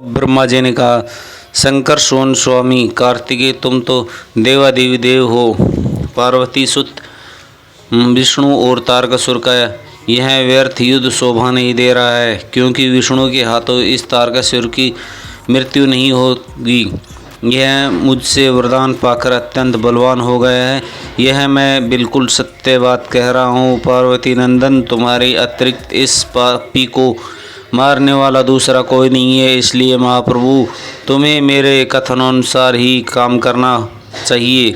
ब्रह्मा जी ने कहा, शंकर सोन स्वामी कार्तिकेय, तुम तो देवादेवी देव हो। पार्वती सुत विष्णु और तारकासुर का यह व्यर्थ युद्ध शोभा नहीं दे रहा है, क्योंकि विष्णु के हाथों इस तारकासुर की मृत्यु नहीं होगी। यह मुझसे वरदान पाकर अत्यंत बलवान हो गया है। यह मैं बिल्कुल सत्य बात कह रहा हूँ। पार्वती नंदन, तुम्हारे अतिरिक्त इस पापी को मारने वाला दूसरा कोई नहीं है, इसलिए महाप्रभु तुम्हें मेरे कथनानुसार ही काम करना चाहिए।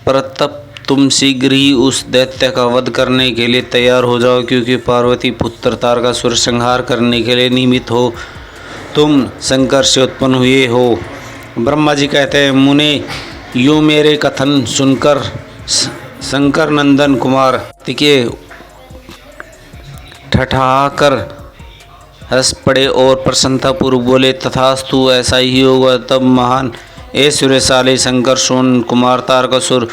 प्रतप, तुम शीघ्र ही उस दैत्य का वध करने के लिए तैयार हो जाओ, क्योंकि पार्वती पुत्र तारकासुर संहार करने के लिए निमित्त हो। तुम शंकर से उत्पन्न हुए हो। ब्रह्मा जी कहते हैं, मुने यूँ मेरे कथन सुनकर शंकर नंदन कुमार के ठठाकर हंस पड़े और प्रसन्नतापूर्वक बोले, तथास्तु, ऐसा ही होगा। तब महान ऐश्वर्यशाली शंकर सोन कुमार तारकासुर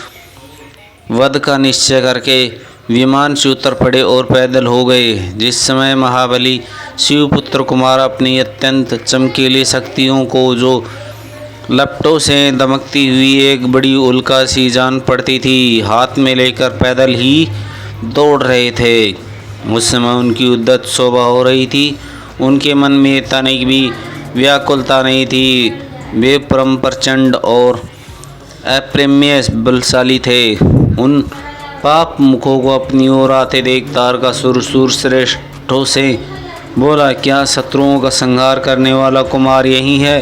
वध का निश्चय करके विमान से उतर पड़े और पैदल हो गए। जिस समय महाबली शिवपुत्र कुमार अपनी अत्यंत चमकीली शक्तियों को जो लपटों से दमकती हुई एक बड़ी उल्का सी जान पड़ती थी, हाथ में लेकर पैदल ही दौड़ रहे थे। उस समय उनकी उद्दत शोभा हो रही थी। उनके मन में तनिक भी व्याकुलता नहीं थी। वे परम प्रचंड और अप्रमेय बलशाली थे। उन पाप मुखों को अपनी ओर आते देख तारकासुर सूरश्रेष्ठों से बोला, क्या शत्रुओं का संहार करने वाला कुमार यही है?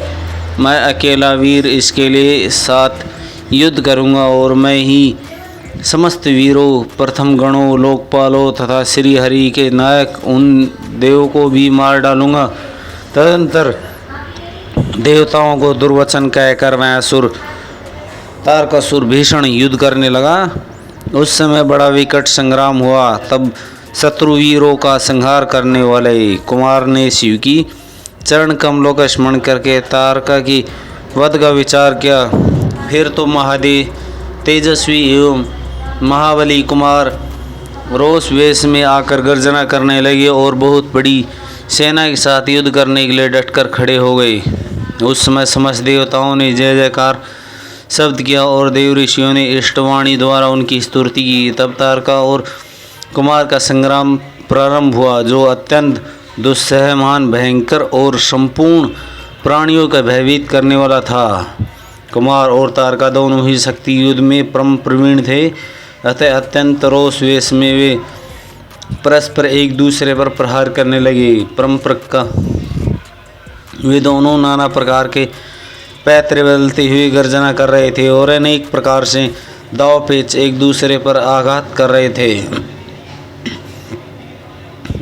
मैं अकेला वीर इसके लिए साथ युद्ध करूंगा और मैं ही समस्त वीरों, प्रथम गणों, लोकपालों तथा श्री हरि के नायक उन देवों को भी मार डालूंगा। तदनंतर देवताओं को दुर्वचन कहकर मैं असुर तारकासुर भीषण युद्ध करने लगा। उस समय बड़ा विकट संग्राम हुआ। तब शत्रुवीरों का संहार करने वाले कुमार ने शिव की चरण कमलों का स्मरण करके तारका की वध का विचार किया। फिर तो महादेव तेजस्वी एवं महाबली कुमार रोष वेश में आकर गर्जना करने लगे और बहुत बड़ी सेना के साथ युद्ध करने के लिए डटकर खड़े हो गए। उस समय समस्त देवताओं ने जय जयकार शब्द किया और देव ऋषियों ने इष्टवाणी द्वारा उनकी स्तुति की। तब तारका और कुमार का संग्राम प्रारंभ हुआ, जो अत्यंत दुस्सहमान, भयंकर और संपूर्ण प्राणियों का भयभीत करने वाला था। कुमार और तारका दोनों ही शक्ति युद्ध में परम प्रवीण थे, अतः अत्यंत रोष वेश में वे परस्पर एक दूसरे पर प्रहार करने लगे। वे दोनों नाना प्रकार के पैतरे बदलते हुए गर्जना कर रहे थे और अनेक प्रकार से दाव पेच एक दूसरे पर आघात कर रहे थे।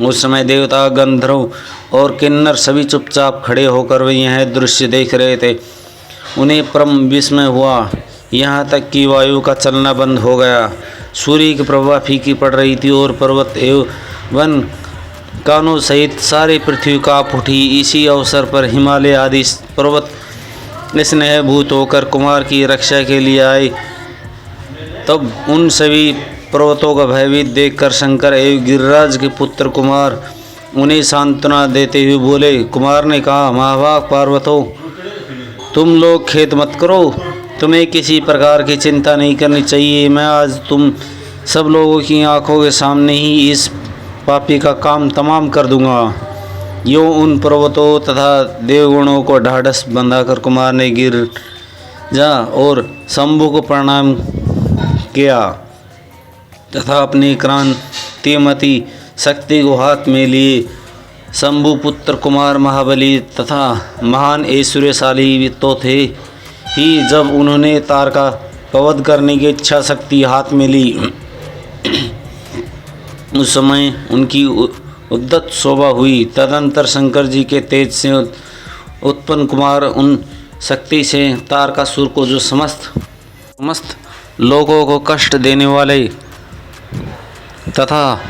उस समय देवता, गंधर्व और किन्नर सभी चुपचाप खड़े होकर वे यह दृश्य देख रहे थे। उन्हें परम विस्मय हुआ, यहाँ तक कि वायु का चलना बंद हो गया। सूर्य की प्रभा फीकी पड़ रही थी और पर्वत एवं वन कानों सहित सारी पृथ्वी काँप उठी। इसी अवसर पर हिमालय आदि पर्वत स्नेहभूत होकर कुमार की रक्षा के लिए आए। तब उन सभी पर्वतों का भयभीत देखकर शंकर एवं गिरिराज के पुत्र कुमार उन्हें सांत्वना देते हुए बोले। कुमार ने कहा, महाभाग पर्वतों, तुम लोग खेद मत करो, तुम्हें किसी प्रकार की चिंता नहीं करनी चाहिए। मैं आज तुम सब लोगों की आंखों के सामने ही इस पापी का काम तमाम कर दूंगा। यूँ उन पर्वतों तथा देवगणों को ढाढ़स बंधाकर कुमार ने गिरिजा और शंभु को प्रणाम किया तथा अपनी क्रांतिमती शक्ति को हाथ में लिए शंभु पुत्र कुमार महाबली तथा महान ऐश्वर्यशाली तो थे ही। जब उन्होंने तारका का वध करने की इच्छा शक्ति हाथ में ली, उस समय उनकी उद्दत शोभा हुई। तदंतर शंकर जी के तेज से उत्पन्न कुमार उन शक्ति से तारकासुर को, जो समस्त लोगों को कष्ट देने वाले तथा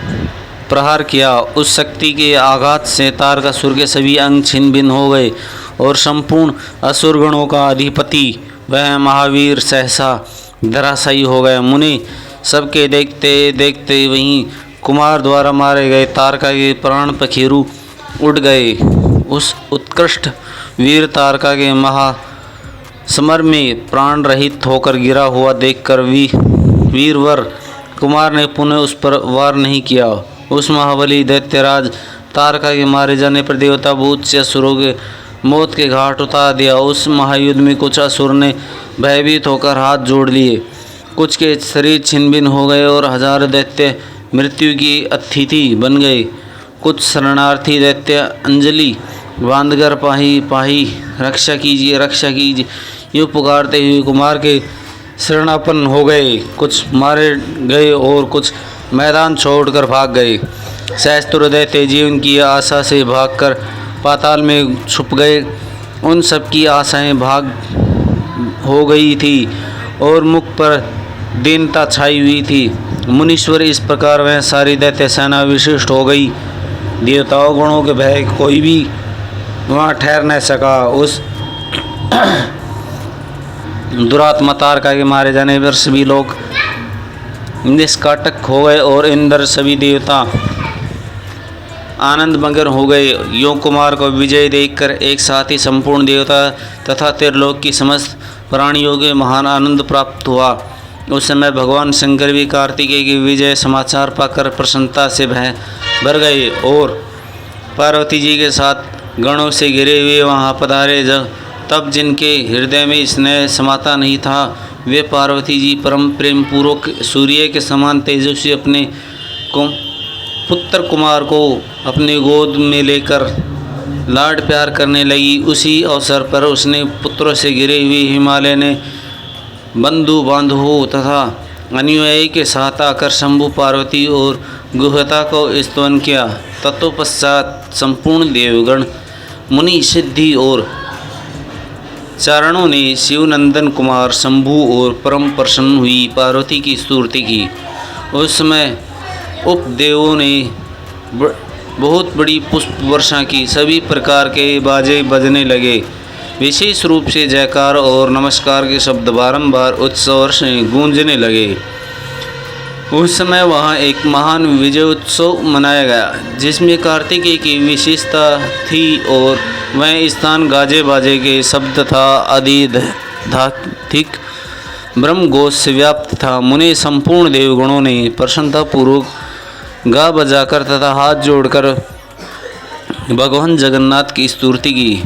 प्रहार किया, उस शक्ति के आघात से तारकासुर के सभी अंग छिन्न भिन्न हो गए और संपूर्ण असुरगणों का अधिपति वह महावीर सहसा धराशायी हो गया। मुनि सबके देखते देखते वहीं कुमार द्वारा मारे गए तारका के प्राण पखेरु उठ गए। उस उत्कृष्ट वीर तारका के महासमर में प्राण रहित होकर गिरा हुआ देखकर वीरवर कुमार ने पुनः उस पर वार नहीं किया। उस महाबली दैत्यराज तारका के मारे जाने पर देवता भूत से असुरों के मौत के घाट उतार दिया। उस महायुद्ध में कुछ असुर ने भयभीत होकर हाथ जोड़ लिए, कुछ के शरीर छिन्न भिन्न हो गए और हजारों दैत्य मृत्यु की अतिथि बन गए। कुछ शरणार्थी दैत्य अंजलि बांधकर पाही पाही रक्षा कीजिए, रक्षा कीजिए यूँ पुकारते हुए कुमार के शरणापन्न हो गए। कुछ मारे गए और कुछ मैदान छोड़कर भाग गए। सहस्त्र दैत्य जीवन की आशा से भागकर पाताल में छुप गए। उन सब की आशाएं भाग हो गई थी और मुख पर दीनता छाई हुई थी। मुनीश्वर इस प्रकार वह सारी दैत्य सेना विशिष्ट हो गई। देवताओं गणों के भय कोई भी वहाँ ठहर न सका। उस दुरात्मा तारका के मारे जाने पर सभी लोग निष्काटक हो गए और इंद्र सभी देवता आनंद मगन हो गए। योग कुमार को विजय देखकर एक साथ ही संपूर्ण देवता तथा त्रिलोक की समस्त प्राणियों के महान आनंद प्राप्त हुआ। उस समय भगवान शंकर भी कार्तिकेय की विजय समाचार पाकर प्रसन्नता से भर गए और पार्वती जी के साथ गणों से घिरे हुए वहाँ पधारे। तब जिनके हृदय में स्नेह समाता नहीं था, वे पार्वती जी परम प्रेम पूर्वक सूर्य के समान तेजस्वी अपने पुत्र कुमार को अपने गोद में लेकर लाड प्यार करने लगी। उसी अवसर पर उसने पुत्रों से घिरे हुए हिमालय ने बंधु बांधवों तथा अनुयायी के साथ आकर शंभु पार्वती और गुहता को स्तवन किया। तत्पश्चात संपूर्ण देवगण मुनि सिद्धि और चारणों ने शिवनंदन कुमार शंभु और परम प्रसन्न हुई पार्वती की स्तुति की। उस समय उपदेवों ने बहुत बड़ी पुष्प वर्षा की। सभी प्रकार के बाजे बजने लगे। विशेष रूप से जयकार और नमस्कार के शब्द बारंबार उत्सव से गूंजने लगे। उस समय वहाँ एक महान विजय उत्सव मनाया गया, जिसमें कार्तिकेय की विशेषता थी और वह स्थान गाजे बाजे के शब्द था आधिक ब्रह्म घोष से व्याप्त था। मुने संपूर्ण देवगणों ने प्रसन्नतापूर्वक गा बजाकर तथा हाथ जोड़कर भगवान जगन्नाथ की स्तुति की।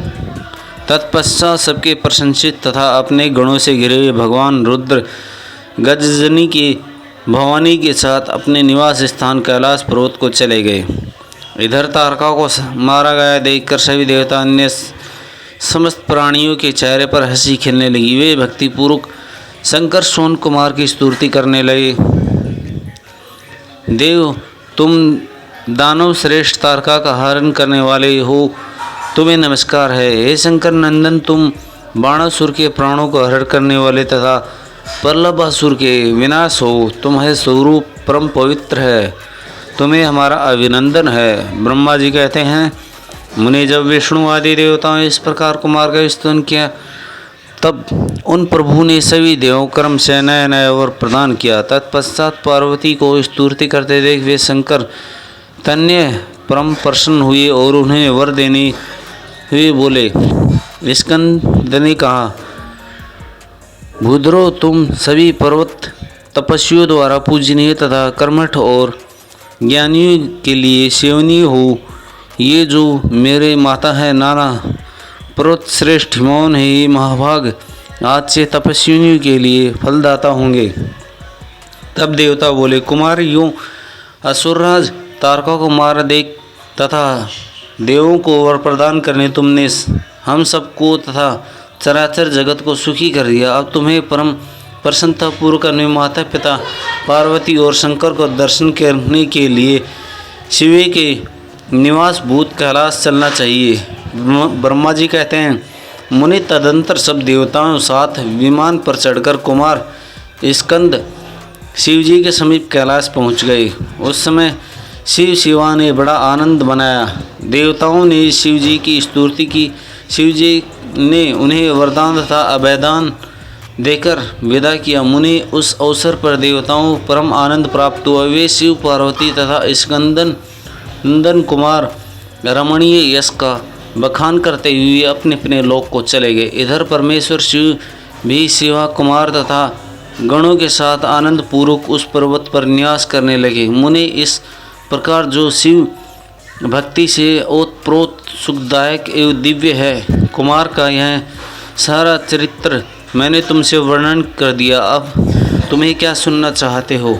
तत्पश्चात सबके प्रशंसित तथा अपने गणों से घिरे हुए भगवान रुद्र गजनी की भवानी के साथ अपने निवास स्थान कैलाश पर्वत को चले गए। इधर तारका को मारा गया देखकर सभी देवता अन्य समस्त प्राणियों के चेहरे पर हंसी खिलने लगी। वे भक्तिपूर्वक शंकर सोन कुमार की स्तुति करने लगे। देव, तुम दानव श्रेष्ठ तारका का हरण करने वाले हो, तुम्हें नमस्कार है। हे शंकर नंदन, तुम बाणासुर के प्राणों को हरण करने वाले तथा प्रलभासुर के विनाश हो। तुम्हारे स्वरूप परम पवित्र है, तुम्हें हमारा अभिनंदन है। ब्रह्मा जी कहते हैं, मुने जब विष्णु आदि देवताओं इस प्रकार कुमार का स्तुति किया, तब उन प्रभु ने सभी देवों क्रम से नया नया वर प्रदान किया। तत्पश्चात पार्वती को स्तुति करते देख वे शंकर तन्य परम प्रसन्न हुए और उन्हें वर देने हुए बोले। स्कंद ने कहा, भूद्रो, तुम सभी पर्वत तपस्वियों द्वारा पूजनीय तथा कर्मठ और ज्ञानियों के लिए सेवनीय हो। ये जो मेरे माता है नाना पर्वत श्रेष्ठ हिमौन है, ये महाभाग आज से तपस्वियों के लिए फलदाता होंगे। तब देवता बोले, कुमार, यूँ असुरराज तारका को मार देख तथा देवों को वर प्रदान करने तुमने हम सबको तथा चराचर जगत को सुखी कर दिया। अब तुम्हें परम प्रसन्नतापूर्वक अपने माता पिता पार्वती और शंकर को दर्शन करने के लिए शिव के निवास भूत कैलाश चलना चाहिए। ब्रह्मा जी कहते हैं, मुनि तदंतर सब देवताओं साथ विमान पर चढ़कर कुमार स्कंद शिव जी के समीप कैलाश पहुंच गए। उस समय शिव शिवा ने बड़ा आनंद मनाया। देवताओं ने शिव जी की स्तुति की। शिव जी ने उन्हें वरदान तथा अभयदान देकर विदा किया। मुनि उस अवसर पर देवताओं परम आनंद प्राप्त हुआ। वे शिव पार्वती तथा स्कंदन नंदन कुमार रमणीय यश का बखान करते हुए अपने अपने लोक को चले गए। इधर परमेश्वर शिव भी शिवा कुमार तथा गणों के साथ आनंद पूर्वक उस पर्वत पर न्यास करने लगे। मुने इस प्रकार जो शिव भक्ति से ओतप्रोत सुखदायक एवं दिव्य है। कुमार का यह सारा चरित्र मैंने तुमसे वर्णन कर दिया। अब तुम्हें क्या सुनना चाहते हो?